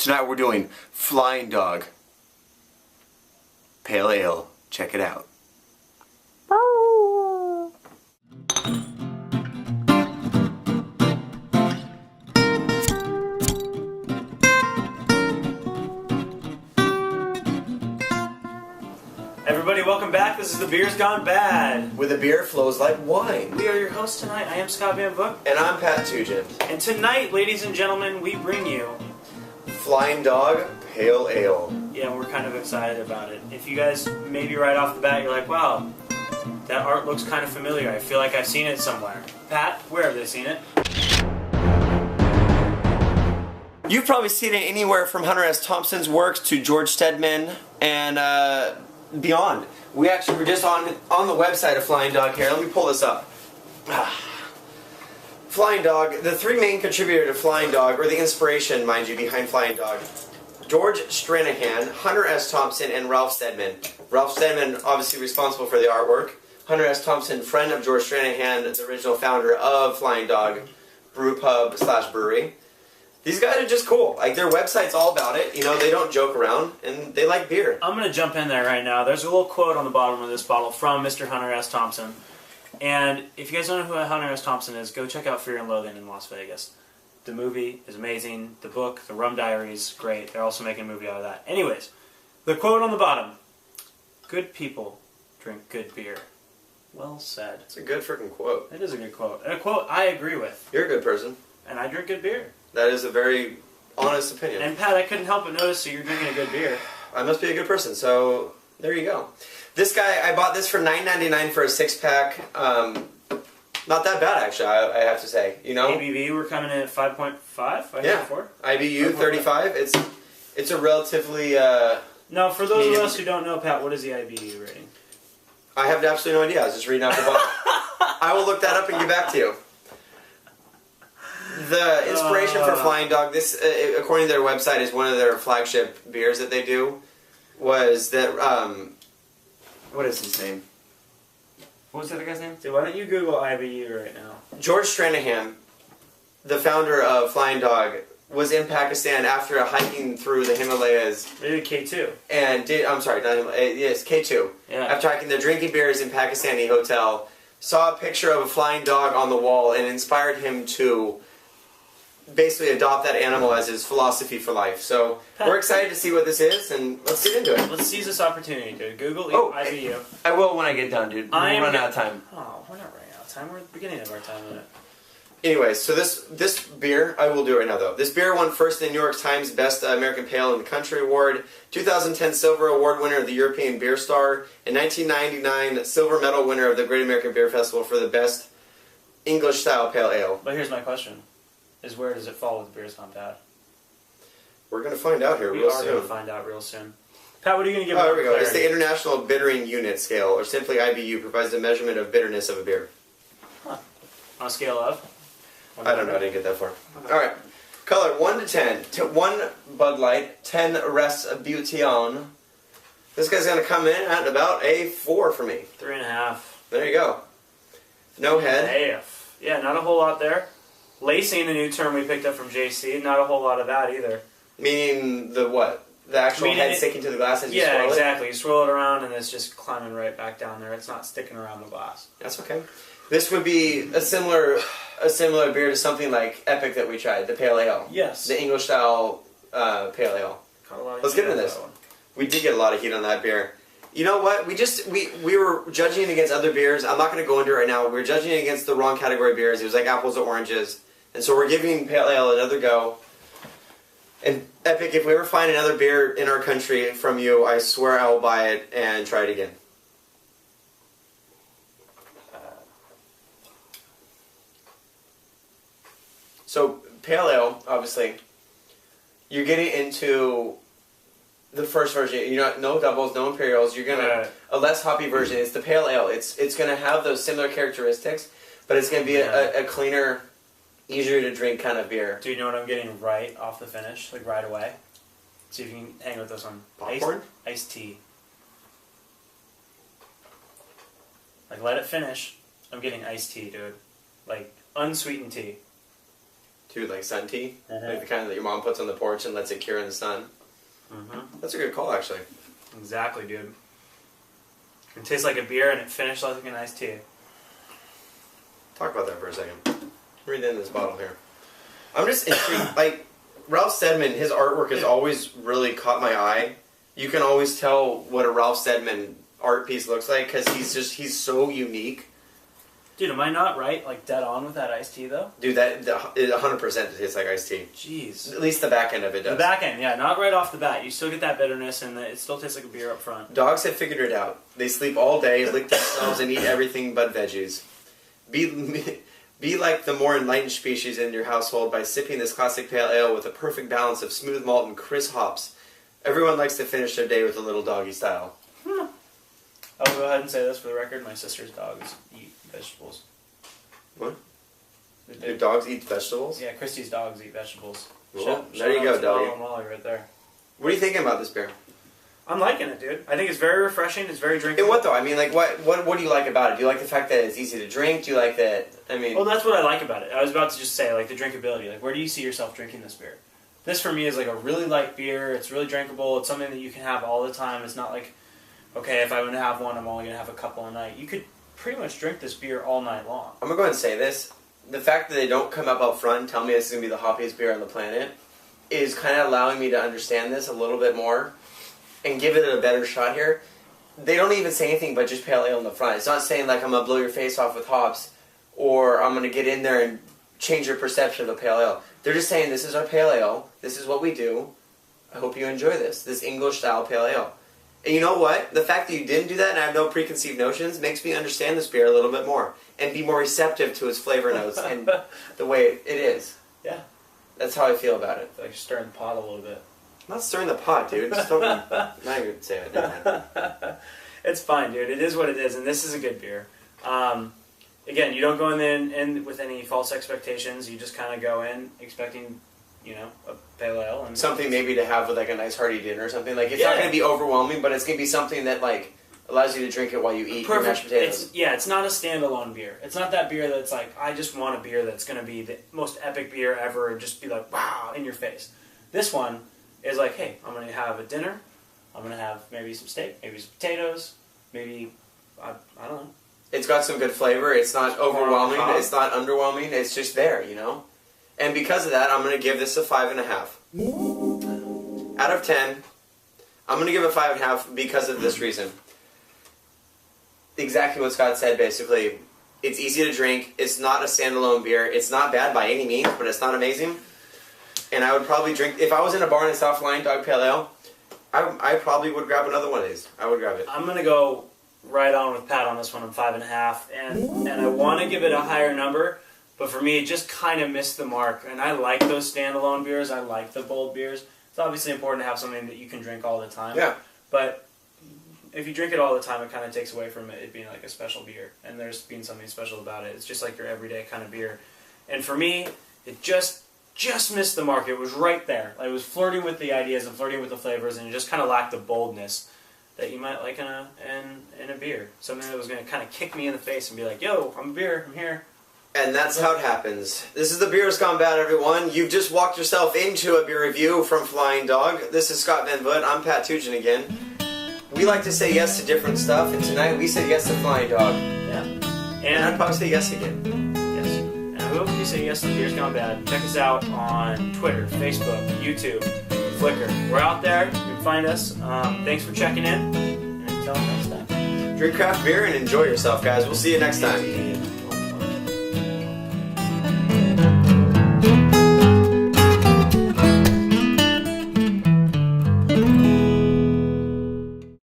Tonight we're doing Flying Dog Pale Ale. Check it out. Oh. Everybody, welcome back. This is The Beer's Gone Bad. Where the beer flows like wine. We are your hosts tonight. I am Scott Van Book. And I'm Pat Tugent. And tonight, ladies and gentlemen, we bring you Flying Dog Pale Ale. Yeah, we're kind of excited about it. If you guys maybe right off the bat, you're like, wow, that art looks kind of familiar. I feel like I've seen it somewhere. Pat, where have they seen it? You've probably seen it anywhere from Hunter S. Thompson's works to George Stedman and beyond. We actually were just on the website of Flying Dog here. Let me pull this up. Flying Dog, the three main contributors to Flying Dog, or the inspiration, mind you, behind Flying Dog: George Stranahan, Hunter S. Thompson, and Ralph Steadman. Ralph Steadman, obviously responsible for the artwork. Hunter S. Thompson, friend of George Stranahan, the original founder of Flying Dog Brew Pub / Brewery. These guys are just cool. Like, their website's all about it. You know, they don't joke around, and they like beer. I'm going to jump in there right now. There's a little quote on the bottom of this bottle from Mr. Hunter S. Thompson. And if you guys don't know who Hunter S. Thompson is, go check out Fear and Loathing in Las Vegas. The movie is amazing. The book, The Rum Diaries, great. They're also making a movie out of that. Anyways, the quote on the bottom: "Good people drink good beer." Well said. It's a good freaking quote. It is a good quote. And a quote I agree with. You're a good person. And I drink good beer. That is a very honest opinion. And Pat, I couldn't help but notice that you're drinking a good beer. I must be a good person, so there you go. This guy, I bought this for $9.99 for a 6-pack. Not that bad, actually, I have to say. You know, ABV, we're coming in at 5.5. Yeah. IBU 35. It's a relatively. No, for those of us who don't know, Pat, what is the IBU rating? I have absolutely no idea. I was just reading off the bottom. I will look that up and get back to you. The inspiration for Flying Dog, this, according to their website, is one of their flagship beers that they do. Was that what is his name? What was the other guy's name? Dude, why don't you Google IBU right now? George Stranahan, the founder of Flying Dog, was in Pakistan after hiking through the Himalayas. They did K2. And I'm sorry, not Himalayas, yes, K2. Yeah. After hiking, they're drinking beers in Pakistani hotel, saw a picture of a flying dog on the wall, and inspired him to basically adopt that animal as his philosophy for life. So we're excited to see what this is, and let's get into it. Let's seize this opportunity, dude. Google IBU. I will when I get done, dude. We're running out of time. Oh, we're not running out of time. We're at the beginning of our time limit. Anyways, so this beer, I will do it right now though. This beer won first in the New York Times Best American Pale in the Country Award, 2010 Silver Award winner of the European Beer Star, and 1999 Silver Medal winner of the Great American Beer Festival for the Best English Style Pale Ale. But here's my question: is where does it fall with Beer's Gone Bad? We're going to find out here real soon. We are going to find out real soon. Pat, what are you going to give? Oh, here we go. It's the International Bittering Unit Scale, or simply IBU, provides a measurement of bitterness of a beer. Huh. On a scale of? I don't know. I didn't get that far. All right. Color 1 to 10. 1 Bud Light, 10 Rasputin. This guy's going to come in at about a 4 for me. 3.5. There you go. No head. Yeah, not a whole lot there. Lacing, a new term we picked up from JC. Not a whole lot of that either. Meaning the what? The actual head sticking to the glass as you swirl it? Yeah, exactly. You swirl it around and it's just climbing right back down there. It's not sticking around the glass. That's okay. This would be a similar beer to something like Epic that we tried, the Pale Ale. Yes. The English style Pale Ale. Let's get into this. We did get a lot of heat on that beer. You know what? We were judging it against other beers. I'm not going to go into it right now. We were judging it against the wrong category beers. It was like apples or oranges. And so we're giving Pale Ale another go. And Epic, if we ever find another beer in our country from you, I swear I will buy it and try it again. So, Pale Ale, obviously, you're getting into the first version. You're not, no doubles, no imperials. You're gonna a less hoppy version. It's the Pale Ale. It's gonna have those similar characteristics, but it's gonna be a cleaner, easier to drink kind of beer. Do you know what I'm getting right off the finish, like right away? See if you can hang with this one. Popcorn? Iced tea. Like, let it finish. I'm getting iced tea, dude. Like, unsweetened tea. Dude, like sun tea? Like the kind that your mom puts on the porch and lets it cure in the sun? That's a good call, actually. Exactly, dude. It tastes like a beer and it finished like an iced tea. Talk about that for a second. Read in this bottle here. I'm just intrigued. Like, Ralph Steadman, his artwork has always really caught my eye. You can always tell what a Ralph Steadman art piece looks like because he's so unique. Dude, am I not right? Like dead on with that iced tea though? Dude, it 100% tastes like iced tea. Jeez. At least the back end of it does. The back end, yeah, not right off the bat. You still get that bitterness and it still tastes like a beer up front. Dogs have figured it out. They sleep all day, lick themselves, and eat everything but veggies. Be like the more enlightened species in your household by sipping this classic pale ale with a perfect balance of smooth malt and crisp hops. Everyone likes to finish their day with a little doggy style. I'll go ahead and say this for the record. My sister's dogs eat vegetables. What? Your dogs eat vegetables? Yeah, Christy's dogs eat vegetables. Well, there you go, doggy. Molly right there. What are you thinking about this beer? I'm liking it, dude. I think it's very refreshing. It's very drinkable. And what though? I mean, like, what do you like about it? Do you like the fact that it's easy to drink? Do you like that? I mean, well, that's what I like about it. I was about to just say, like, the drinkability. Like, where do you see yourself drinking this beer? This for me is like a really light beer. It's really drinkable. It's something that you can have all the time. It's not like, okay, if I want to have one, I'm only gonna have a couple a night. You could pretty much drink this beer all night long. I'm gonna go ahead and say this: the fact that they don't come up front and tell me this is gonna be the hoppiest beer on the planet is kind of allowing me to understand this a little bit more and give it a better shot here. They don't even say anything but just pale ale in the front. It's not saying like I'm gonna blow your face off with hops or I'm gonna get in there and change your perception of a pale ale. They're just saying this is our pale ale. This is what we do. I hope you enjoy this English style pale ale. And you know what? The fact that you didn't do that and I have no preconceived notions makes me understand this beer a little bit more and be more receptive to its flavor notes and the way it is. Yeah. That's how I feel about it. I feel like you're stirring the pot a little bit. I'm not stirring the pot, dude. Just don't. Not even say it. Never mind. It's fine, dude. It is what it is, and this is a good beer. Again, you don't go in with any false expectations. You just kind of go in expecting, a pale ale and something maybe to have with like a nice hearty dinner or something. Like it's not going to be overwhelming, but it's going to be something that like allows you to drink it while you eat your mashed potatoes. It's not a standalone beer. It's not that beer that's like, I just want a beer that's going to be the most epic beer ever and just be like, wow, in your face. This one is like, hey, I'm going to have a dinner. I'm going to have maybe some steak, maybe some potatoes, maybe, I don't know. It's got some good flavor. It's not overwhelming. It's not underwhelming. It's just there, And because of that, I'm going to give this a 5.5. Out of 10, I'm going to give it 5.5 because of this reason. Exactly what Scott said, basically. It's easy to drink. It's not a standalone beer. It's not bad by any means, but it's not amazing. And I would probably drink, if I was in a bar and I saw Flying Dog Pale Ale, I probably would grab another one of these. I would grab it. I'm going to go right on with Pat on this one. I'm 5.5. And I want to give it a higher number, but for me, it just kind of missed the mark. And I like those standalone beers. I like the bold beers. It's obviously important to have something that you can drink all the time. Yeah. But if you drink it all the time, it kind of takes away from it being like a special beer. And there's being something special about it. It's just like your everyday kind of beer. And for me, it just missed the mark. It was right there. Like, it was flirting with the ideas and flirting with the flavors, and it just kind of lacked the boldness that you might like in a beer. Something that was going to kind of kick me in the face and be like, yo, I'm a beer, I'm here. And that's how it happens. This is The Beer's Gone Bad, everyone. You've just walked yourself into a beer review from Flying Dog. This is Scott Van Voot. I'm Pat Tugin again. We like to say yes to different stuff, and tonight we said yes to Flying Dog. Yeah. And I'd probably say yes again. Yes. And I hope you say yes to The Beer's Gone Bad. Check us out on Twitter, Facebook, YouTube, Flickr. We're out there. You can find us. Thanks for checking in. And until next time. Drink craft beer and enjoy yourself, guys. We'll see you next time.